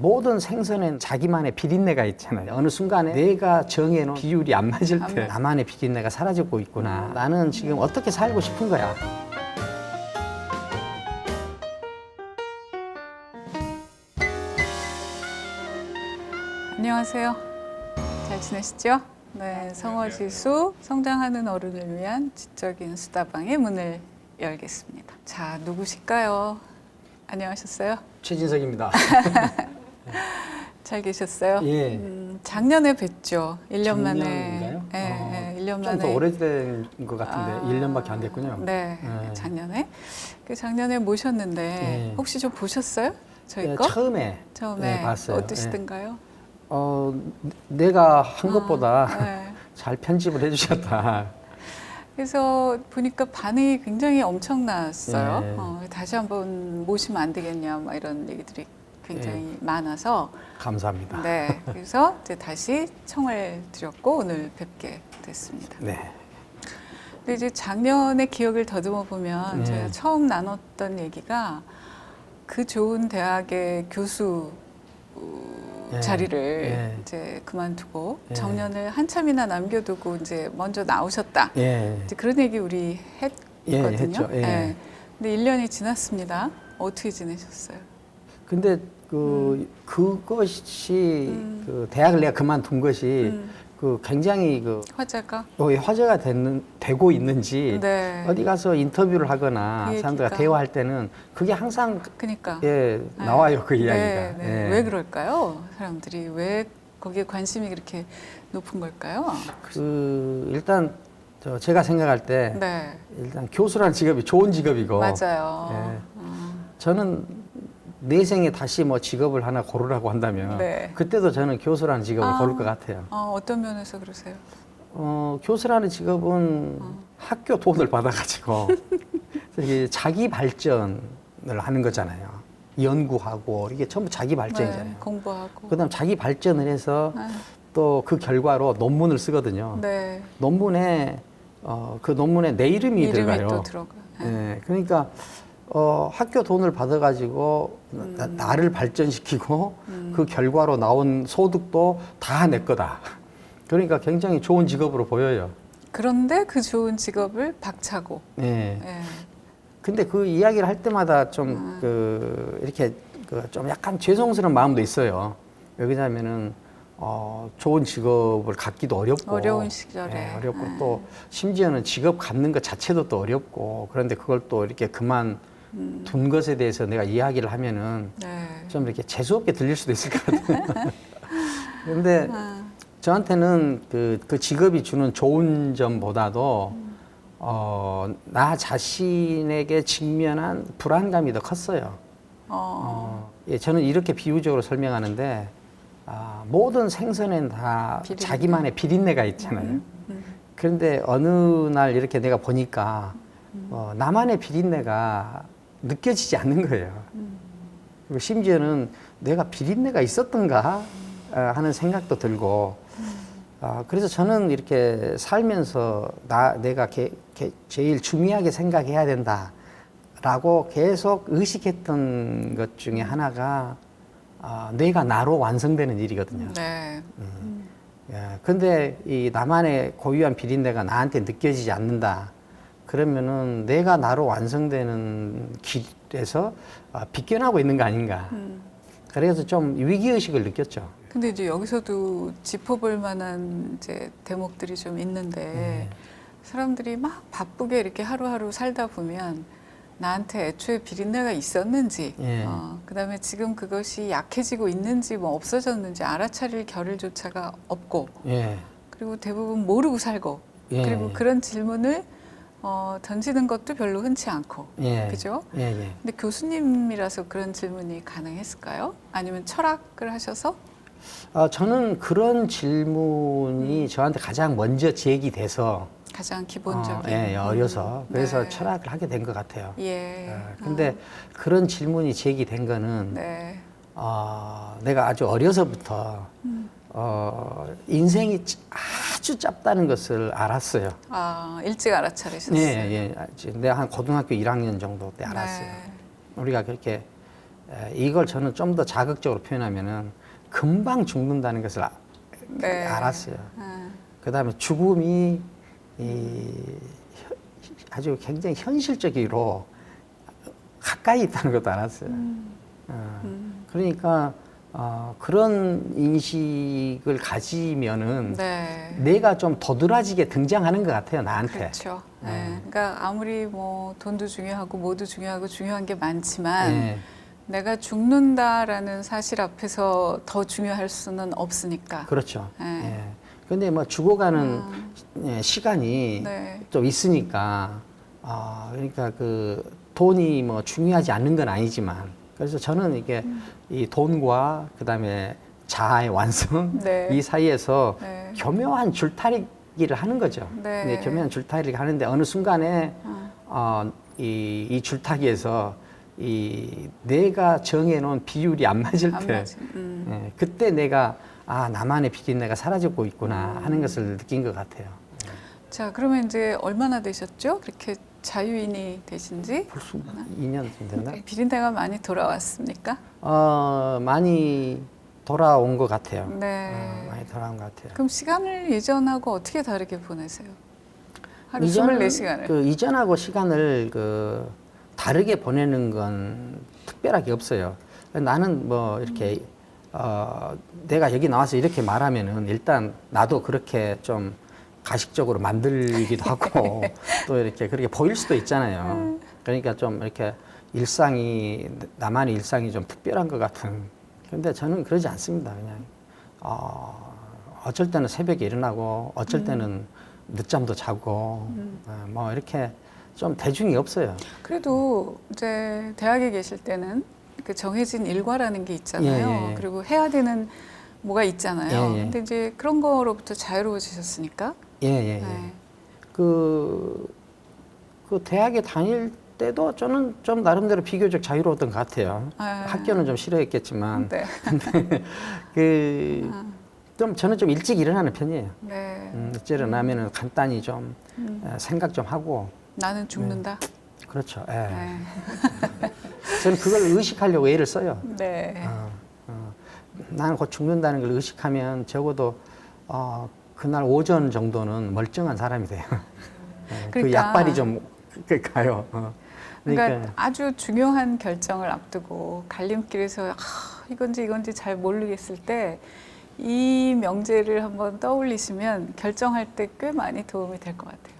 모든 생선엔 자기만의 비린내가 있잖아요. 어느 순간에 내가 정해놓은 비율이 안 맞을 때 나만의 비린내가 사라지고 있구나. 나는 지금 어떻게 살고 싶은 거야. 안녕하세요. 잘 지내시죠? 네, 성어지수 성장하는 어른을 위한 지적인 수다방의 문을 열겠습니다. 자, 누구실까요? 안녕하셨어요? 최진석입니다. 잘 계셨어요? 예. 작년에 뵀죠. 1년 만에. 작년인가요? 네, 1년 만에. 좀 더 오래된 것 같은데 1년밖에 안 됐군요. 네, 작년에. 그 작년에 모셨는데 예. 혹시 좀 보셨어요? 저희 예, 거? 처음에 처음에 봤어요. 어떠시던가요? 내가 한 것보다 네. 잘 편집을 해주셨다. 그래서 보니까 반응이 굉장히 엄청났어요. 예. 다시 한번 모시면 안 되겠냐, 막 이런 얘기들이 굉장히 많아서. 감사합니다. 네. 그래서 이제 다시 청을 드렸고 오늘 뵙게 됐습니다. 네. 근데 이제 작년의 기억을 더듬어 보면 네. 제가 처음 나눴던 얘기가 그 좋은 대학의 교수 자리를 이제 그만두고 정년을 한참이나 남겨두고 이제 먼저 나오셨다. 이제 그런 얘기 우리 했거든요. 했죠. 네. 근데 1년이 지났습니다. 어떻게 지내셨어요? 근데 그것이 그 대학을 내가 그만둔 것이 그 굉장히 그 화제가? 화제가 되고 있는지 네. 어디 가서 인터뷰를 하거나 그 사람들과 얘기가. 대화할 때는 그게 항상 그러니까. 나와요, 그 이야기가. 네, 네. 예. 왜 그럴까요? 사람들이 왜 거기에 관심이 그렇게 높은 걸까요? 일단 제가 생각할 때 네. 일단 교수라는 직업이 좋은 직업이고 맞아요. 예. 저는 내 생에 다시 뭐 직업을 하나 고르라고 한다면 네. 그때도 저는 교수라는 직업을 고를 것 같아요. 어떤 면에서 그러세요? 교수라는 직업은 학교 돈을 받아가지고 이게 자기 발전을 하는 거잖아요. 연구하고 이게 전부 자기 발전이잖아요. 네, 공부하고. 그다음 자기 발전을 해서 또 그 결과로 논문을 쓰거든요. 네. 논문에 그 논문에 내 이름이 들어가요. 또 들어가. 네, 그러니까 학교 돈을 받아가지고 나를 발전시키고 그 결과로 나온 소득도 다 내 거다. 그러니까 굉장히 좋은 직업으로 보여요. 그런데 그 좋은 직업을 박차고. 네. 네. 근데 그 이야기를 할 때마다 좀 이렇게 좀 약간 죄송스러운 마음도 있어요. 왜냐면은 좋은 직업을 갖기도 어렵고 어려운 시절에. 어렵고 또 심지어는 직업 갖는 것 자체도 또 어렵고 그런데 그걸 또 이렇게 그만 둔 것에 대해서 내가 이야기를 하면은 네. 좀 이렇게 재수없게 들릴 수도 있을 것 같아요. 근데 저한테는 그 직업이 주는 좋은 점보다도 나 자신에게 직면한 불안감이 더 컸어요. 저는 이렇게 비유적으로 설명하는데 모든 생선엔 다 비린내. 자기만의 자기만의 비린내가 있잖아요. 그런데 어느 날 이렇게 내가 보니까 나만의 비린내가 느껴지지 않는 거예요. 그리고 심지어는 내가 비린내가 있었던가 하는 생각도 들고 그래서 저는 이렇게 살면서 내가 제일 중요하게 생각해야 된다라고 계속 의식했던 것 중에 하나가 내가 나로 완성되는 일이거든요. 네. 근데 이 나만의 고유한 비린내가 나한테 느껴지지 않는다. 그러면은 내가 나로 완성되는 길에서 비껴나고 있는 거 아닌가. 그래서 좀 위기의식을 느꼈죠. 근데 이제 여기서도 짚어볼 만한 이제 대목들이 좀 있는데 사람들이 막 바쁘게 이렇게 하루하루 살다 보면 나한테 애초에 비린내가 있었는지, 그다음에 지금 그것이 약해지고 있는지, 뭐 없어졌는지 알아차릴 겨를조차가 없고, 그리고 대부분 모르고 살고, 그리고 그런 질문을 던지는 것도 별로 흔치 않고, 그죠? 근데 교수님이라서 그런 질문이 가능했을까요? 아니면 철학을 하셔서? 저는 그런 질문이 저한테 가장 먼저 제기돼서 가장 기본적인. 어려서 그래서 네. 철학을 하게 된 것 같아요. 근데 아. 그런 질문이 제기된 거는 네. 내가 아주 어려서부터 인생이 아주 짧다는 것을 알았어요. 일찍 알아차리셨어요. 내가 한 고등학교 1학년 정도 때 알았어요. 네. 우리가 그렇게 이걸 저는 좀 더 자극적으로 표현하면은 금방 죽는다는 것을 네. 알았어요. 아, 그다음에 죽음이 아주 굉장히 현실적으로 가까이 있다는 것도 알았어요. 그러니까 그런 인식을 가지면은 네. 내가 좀 도드라지게 등장하는 것 같아요, 나한테. 그렇죠. 네. 그러니까 아무리 뭐 돈도 중요하고 뭐도 중요하고 중요한 게 많지만 예. 내가 죽는다라는 사실 앞에서 더 중요할 수는 없으니까. 그렇죠. 네. 예. 근데 뭐 죽어가는 시간이 네. 좀 있으니까, 그러니까 그 돈이 뭐 중요하지 않는 건 아니지만, 그래서 저는 이게 이 돈과 그 다음에 자아의 완성, 네. 이 사이에서 네. 교묘한 줄타리기를 하는 거죠. 네. 근데 교묘한 줄타리기를 하는데 어느 순간에 이 줄타기에서 내가 정해놓은 비율이 안 맞을 안 때, 맞은, 예, 그때 내가 나만의 비린내가 사라지고 있구나 하는 것을 느낀 것 같아요. 자, 그러면 이제 얼마나 되셨죠? 그렇게 자유인이 되신지? 벌써 2년 좀 됐나? 비린내가 많이 돌아왔습니까? 많이 돌아온 것 같아요. 네. 많이 돌아온 것 같아요. 그럼 시간을 이전하고 어떻게 다르게 보내세요? 하루 이전- 24시간을. 그 이전하고 시간을 다르게 보내는 건 특별하게 없어요. 나는 뭐 이렇게 내가 여기 나와서 이렇게 말하면은 일단 나도 그렇게 좀 가식적으로 만들기도 하고 또 이렇게 그렇게 보일 수도 있잖아요. 그러니까 좀 이렇게 나만의 일상이 좀 특별한 것 같은. 근데 저는 그러지 않습니다. 그냥 어쩔 때는 새벽에 일어나고 어쩔 때는 늦잠도 자고 뭐 이렇게 좀 대중이 없어요. 그래도 이제 대학에 계실 때는 그 정해진 일과라는 게 있잖아요. 예, 예, 예. 그리고 해야 되는 뭐가 있잖아요. 예, 예. 근데 이제 그런 거로부터 자유로워지셨으니까. 예, 예, 예. 네. 그 대학에 다닐 때도 저는 좀 나름대로 비교적 자유로웠던 것 같아요. 아. 학교는 좀 싫어했겠지만, 네. 저는 좀 일찍 일어나는 편이에요. 네. 일찍 일어나면은 간단히 좀 생각 좀 하고, 나는 죽는다. 그렇죠. 예. 네. 저는 그걸 의식하려고 애를 써요. 네. 나는 곧 죽는다는 걸 의식하면 적어도 그날 오전 정도는 멀쩡한 사람이 돼요. 그 그러니까- 약발이 좀 가요. 그러니까 아주 중요한 결정을 앞두고 갈림길에서 이건지 잘 모르겠을 때 이 명제를 한번 떠올리시면 결정할 때 꽤 많이 도움이 될 것 같아요.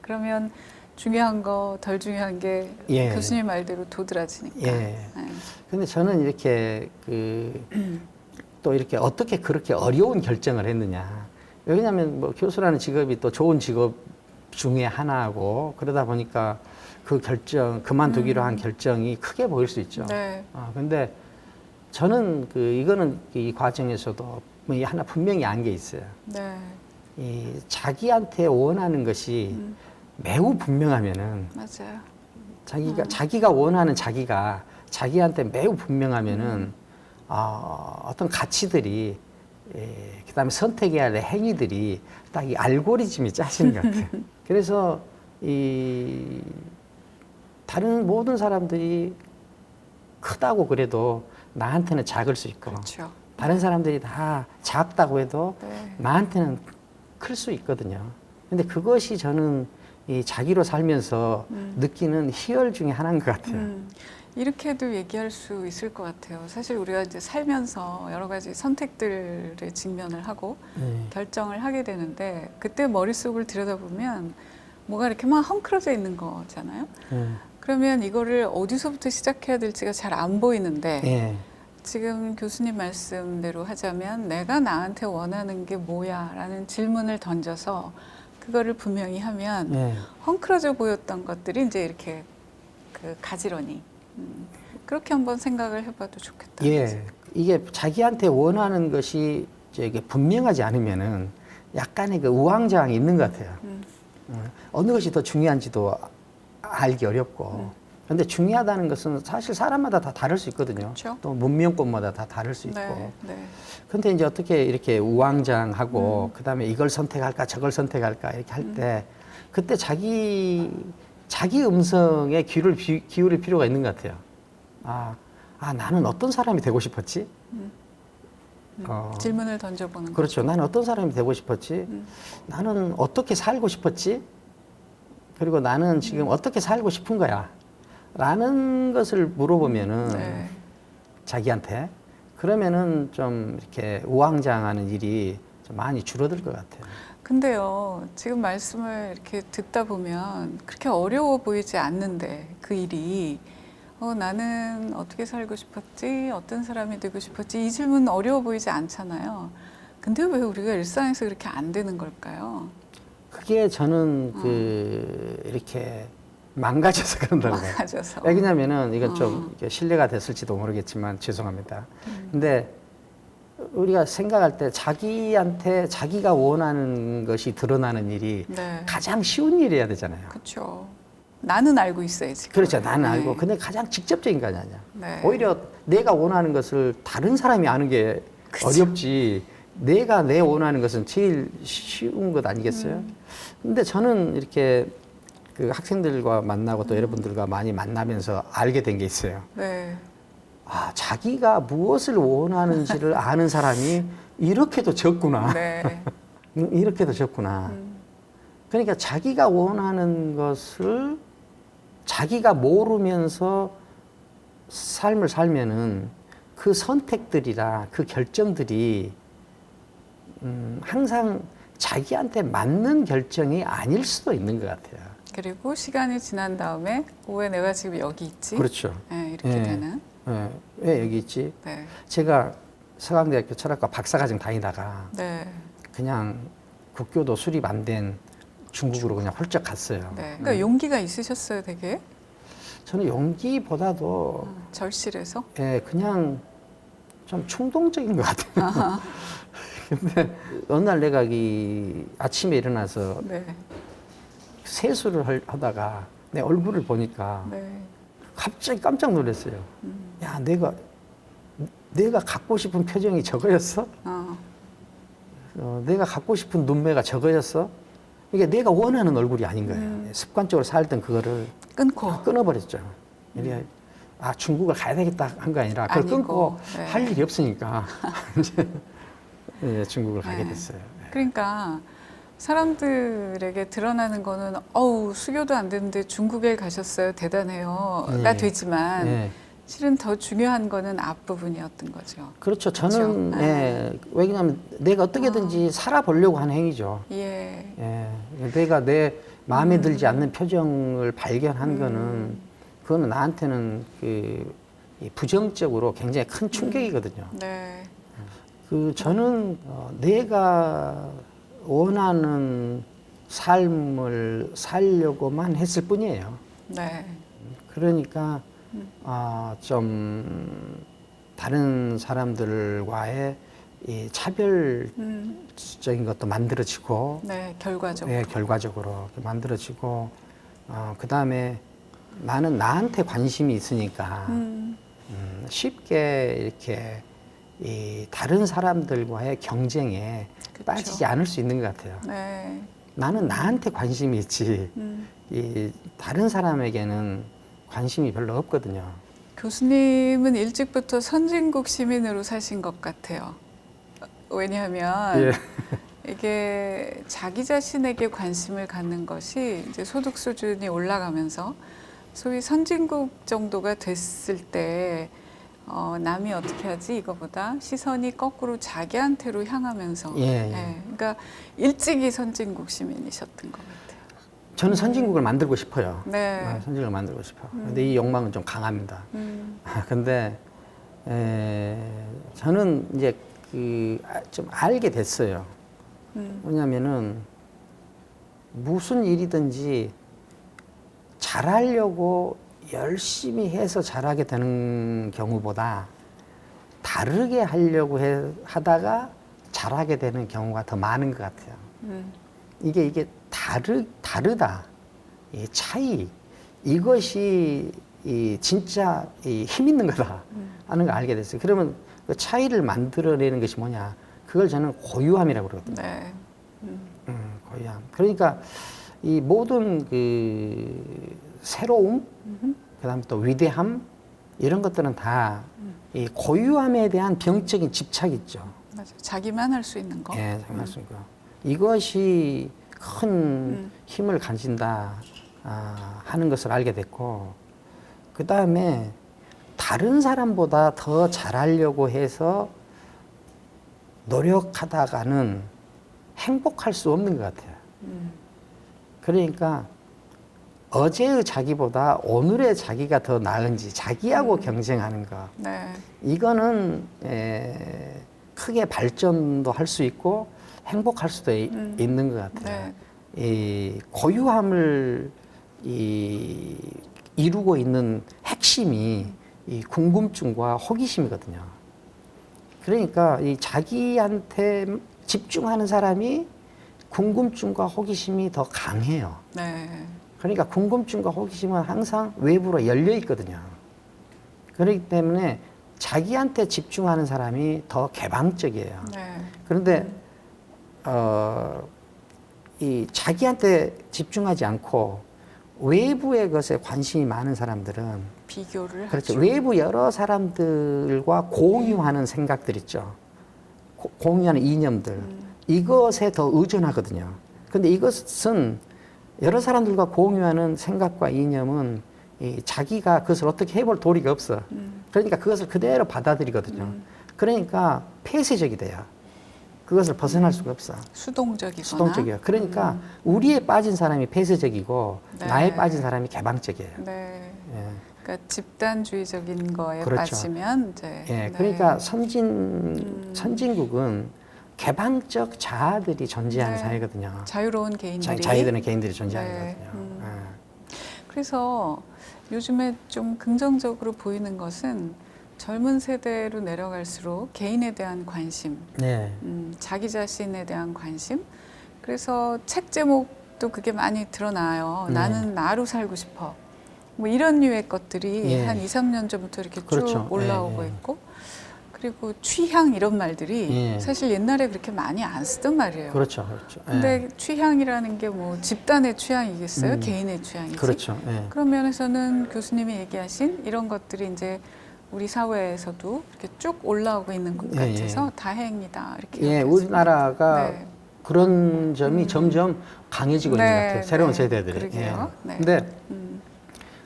그러면 중요한 거, 덜 중요한 게 예. 교수님 말대로 도드라지니까. 예. 네. 근데 저는 이렇게 또 이렇게 어떻게 그렇게 어려운 결정을 했느냐. 왜냐하면 뭐 교수라는 직업이 또 좋은 직업 중에 하나고 그러다 보니까 그 결정, 그만두기로 한 결정이 크게 보일 수 있죠. 네. 근데 저는 이거는 이 과정에서도 뭐 하나 분명히 안 게 있어요. 네. 이 자기한테 원하는 것이 매우 분명하면은 맞아요. 자기가 원하는 자기한테 매우 분명하면은 어떤 가치들이 그다음에 선택해야 할 행위들이 딱 이 알고리즘이 짜지는 것 같아요. 그래서 이 다른 모든 사람들이 크다고 그래도 나한테는 작을 수 있고 그렇죠. 다른 사람들이 다 작다고 해도 네. 나한테는 클 수 있거든요. 근데 그것이 저는 이 자기로 살면서 느끼는 희열 중에 하나인 것 같아요. 이렇게도 얘기할 수 있을 것 같아요. 사실 우리가 이제 살면서 여러 가지 선택들에 직면을 하고 결정을 하게 되는데 그때 머릿속을 들여다보면 뭐가 이렇게 막 헝클어져 있는 거잖아요. 그러면 이거를 어디서부터 시작해야 될지가 잘 안 보이는데 예. 지금 교수님 말씀대로 하자면 내가 나한테 원하는 게 뭐야 라는 질문을 던져서 그거를 분명히 하면 예. 헝클어져 보였던 것들이 이제 이렇게 가지런히 그렇게 한번 생각을 해봐도 좋겠다. 예. 이게 자기한테 원하는 것이 이게 분명하지 않으면은 약간의 그 우왕좌왕이 있는 것 같아요. 어느 것이 더 중요한지도 알기 어렵고. 근데 중요하다는 것은 사실 사람마다 다 다를 수 있거든요. 그렇죠. 또 문명권마다 다 다를 수 있고. 네, 네. 근데 이제 어떻게 이렇게 우왕좌왕하고 그다음에 이걸 선택할까 저걸 선택할까 이렇게 할 때 그때 자기 음성에 귀를 기울일 필요가 있는 것 같아요. 아, 나는 어떤 사람이 되고 싶었지? 질문을 던져보는 그렇죠. 나는 어떤 사람이 되고 싶었지? 나는 어떻게 살고 싶었지? 그리고 나는 지금 어떻게 살고 싶은 거야? 라는 것을 물어보면은 네. 자기한테 그러면은 좀 이렇게 우왕좌왕하는 일이 좀 많이 줄어들 것 같아요. 근데요, 지금 말씀을 이렇게 듣다 보면 그렇게 어려워 보이지 않는데 그 일이 나는 어떻게 살고 싶었지? 어떤 사람이 되고 싶었지? 이 질문 어려워 보이지 않잖아요. 근데 왜 우리가 일상에서 그렇게 안 되는 걸까요? 그게 저는 이렇게 망가져서 그런다고 봐요. 망가져서. 왜냐면은 이건 좀 이렇게 신뢰가 됐을지도 모르겠지만 죄송합니다. 근데 우리가 생각할 때 자기한테 자기가 원하는 것이 드러나는 일이 네. 가장 쉬운 일이어야 되잖아요. 그렇죠. 나는 알고 있어야지. 그렇죠. 그거를. 나는 네. 알고. 근데 가장 직접적인 거 아니야. 네. 오히려 내가 원하는 것을 다른 사람이 아는 게 그쵸. 어렵지. 내가 내 원하는 것은 제일 쉬운 것 아니겠어요? 근데 저는 이렇게 그 학생들과 만나고 또 여러분들과 많이 만나면서 알게 된 게 있어요. 네. 아, 자기가 무엇을 원하는지를 아는 사람이 이렇게도 적구나. 네. 이렇게도 적구나. 그러니까 자기가 원하는 것을 자기가 모르면서 삶을 살면은 그 선택들이나 그 결정들이 항상 자기한테 맞는 결정이 아닐 수도 있는 것 같아요. 그리고 시간이 지난 다음에 왜 내가 지금 여기 있지? 그렇죠. 네, 이렇게 예. 되는. 예, 왜 여기 있지? 네. 제가 서강대학교 철학과 박사과정 다니다가 네. 그냥 국교도 수립 안 된 중국으로 그냥 훌쩍 갔어요. 네. 그러니까 용기가 있으셨어요, 되게. 저는 용기보다도 절실해서. 예, 그냥 좀 충동적인 것 같아요. 근데 어느 날 내가 이 아침에 일어나서 네. 세수를 하다가 내 얼굴을 보니까 네. 갑자기 깜짝 놀랐어요. 야, 내가 갖고 싶은 표정이 저거였어? 내가 갖고 싶은 눈매가 저거였어? 이게 내가 원하는 얼굴이 아닌 거예요. 습관적으로 살던 그거를 끊고. 끊어버렸죠. 이게 아, 중국을 가야 되겠다 한 거 아니라 그걸 아니고, 끊고 네. 할 일이 없으니까 이제 예, 중국을 가게 네. 됐어요. 그러니까 사람들에게 드러나는 거는 어우 수교도 안 되는데 중국에 가셨어요 대단해요가 예. 되지만 예. 실은 더 중요한 거는 앞부분이었던 거죠. 그렇죠. 저는 그렇죠? 예, 왜냐하면 내가 어떻게든지 살아보려고 하는 행위죠. 예. 예, 내가 내 마음에 들지 않는 표정을 발견한 거는 그거는 나한테는 이 부정적으로 굉장히 큰 충격이거든요. 네. 저는 내가 원하는 삶을 살려고만 했을 뿐이에요. 네. 그러니까 좀 다른 사람들과의 이 차별적인 것도 만들어지고, 네. 결과적으로. 예, 결과적으로 만들어지고, 그 다음에 나는 나한테 관심이 있으니까 쉽게 이렇게 이 다른 사람들과의 경쟁에 그쵸. 빠지지 않을 수 있는 것 같아요. 네. 나는 나한테 관심이 있지, 이 다른 사람에게는 관심이 별로 없거든요. 교수님은 일찍부터 선진국 시민으로 사신 것 같아요. 왜냐하면 예. 이게 자기 자신에게 관심을 갖는 것이 이제 소득 수준이 올라가면서 소위 선진국 정도가 됐을 때 남이 어떻게 하지 이거보다 시선이 거꾸로 자기한테로 향하면서 예. 그러니까 일찍이 선진국 시민이셨던 것 같아요. 저는 선진국을 만들고 싶어요. 네. 선진국을 만들고 싶어. 근데 이 욕망은 좀 강합니다. 근데 저는 이제 좀 알게 됐어요. 왜냐면은 무슨 일이든지 잘하려고 열심히 해서 잘하게 되는 경우보다 다르게 하려고 하다가 잘하게 되는 경우가 더 많은 것 같아요. 이게 다르다. 이 차이. 이것이 진짜 힘 있는 거다 하는 걸 알게 됐어요. 그러면 그 차이를 만들어내는 것이 뭐냐? 그걸 저는 고유함이라고 그러거든요. 네. 고유함. 그러니까 이 모든 새로움, 그다음에 또 위대함, 이런 것들은 다 이 고유함에 대한 병적인 집착이 있죠. 맞아. 자기만 할 수 있는 거. 예, 장난습니까? 이것이 큰 힘을 가진다 하는 것을 알게 됐고, 그 다음에 다른 사람보다 더 잘하려고 해서 노력하다가는 행복할 수 없는 것 같아요. 그러니까 어제의 자기보다 오늘의 자기가 더 나은지 자기하고 경쟁하는 거. 네. 이거는 크게 발전도 할 수 있고 행복할 수도 있는 것 같아요. 네. 이 고유함을 이루고 있는 핵심이 이 궁금증과 호기심이거든요. 그러니까 이 자기한테 집중하는 사람이 궁금증과 호기심이 더 강해요. 네. 그러니까 궁금증과 호기심은 항상 외부로 열려 있거든요. 그렇기 때문에 자기한테 집중하는 사람이 더 개방적이에요. 네. 그런데 이 자기한테 집중하지 않고 외부의 것에 관심이 많은 사람들은 비교를 그렇죠. 하죠. 외부 여러 사람들과 공유하는 생각들 있죠. 공유하는 이념들. 이것에 더 의존하거든요. 근데 이것은 여러 사람들과 공유하는 생각과 이념은 자기가 그것을 어떻게 해볼 도리가 없어. 그러니까 그것을 그대로 받아들이거든요. 그러니까 폐쇄적이 돼요. 그것을 벗어날 수가 없어. 수동적이거나. 수동적이에요. 그러니까 우리에 빠진 사람이 폐쇄적이고 네. 나에 빠진 사람이 개방적이에요. 네. 예. 그러니까 집단주의적인 거에 그렇죠. 빠지면 이제 예, 네. 그러니까 선진국은 개방적 자아들이 존재하는 네. 사회거든요. 자유로운 개인들이 자유로운 개인들이 존재하는 네. 거거든요. 그래서 요즘에 좀 긍정적으로 보이는 것은 젊은 세대로 내려갈수록 개인에 대한 관심, 네. 자기 자신에 대한 관심. 그래서 책 제목도 그게 많이 드러나요. 네. 나는 나로 살고 싶어. 뭐 이런 류의 것들이 예. 한 2, 3년 전부터 이렇게 그렇죠. 쭉 올라오고 예, 예. 있고, 그리고 취향 이런 말들이 예. 사실 옛날에 그렇게 많이 안 쓰던 말이에요. 그렇죠. 그렇죠. 예. 근데 취향이라는 게 뭐 집단의 취향이겠어요? 개인의 취향이지? 그렇죠. 예. 그런 면에서는 교수님이 얘기하신 이런 것들이 이제 우리 사회에서도 이렇게 쭉 올라오고 있는 것 예, 같아서 다행이다 이렇게. 예, 여겨집니다. 우리나라가 네. 그런 점이 점점 강해지고 있는 것 네, 같아요. 새로운 네. 세대들이. 그러게요. 네. 근데 음,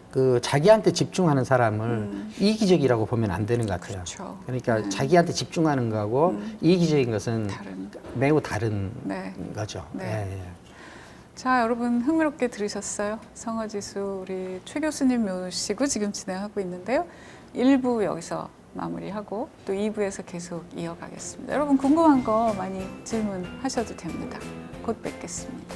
그 자기한테 집중하는 사람을 이기적이라고 보면 안 되는 것 같아요. 그렇죠. 그러니까 네. 자기한테 집중하는 거하고 이기적인 것은 다른. 매우 다른 네. 거죠. 네. 예, 예. 자, 여러분 흥미롭게 들으셨어요? 성어지수 우리 최 교수님 모시고 지금 진행하고 있는데요. 1부 여기서 마무리하고 또 2부에서 계속 이어가겠습니다. 여러분 궁금한 거 많이 질문하셔도 됩니다. 곧 뵙겠습니다.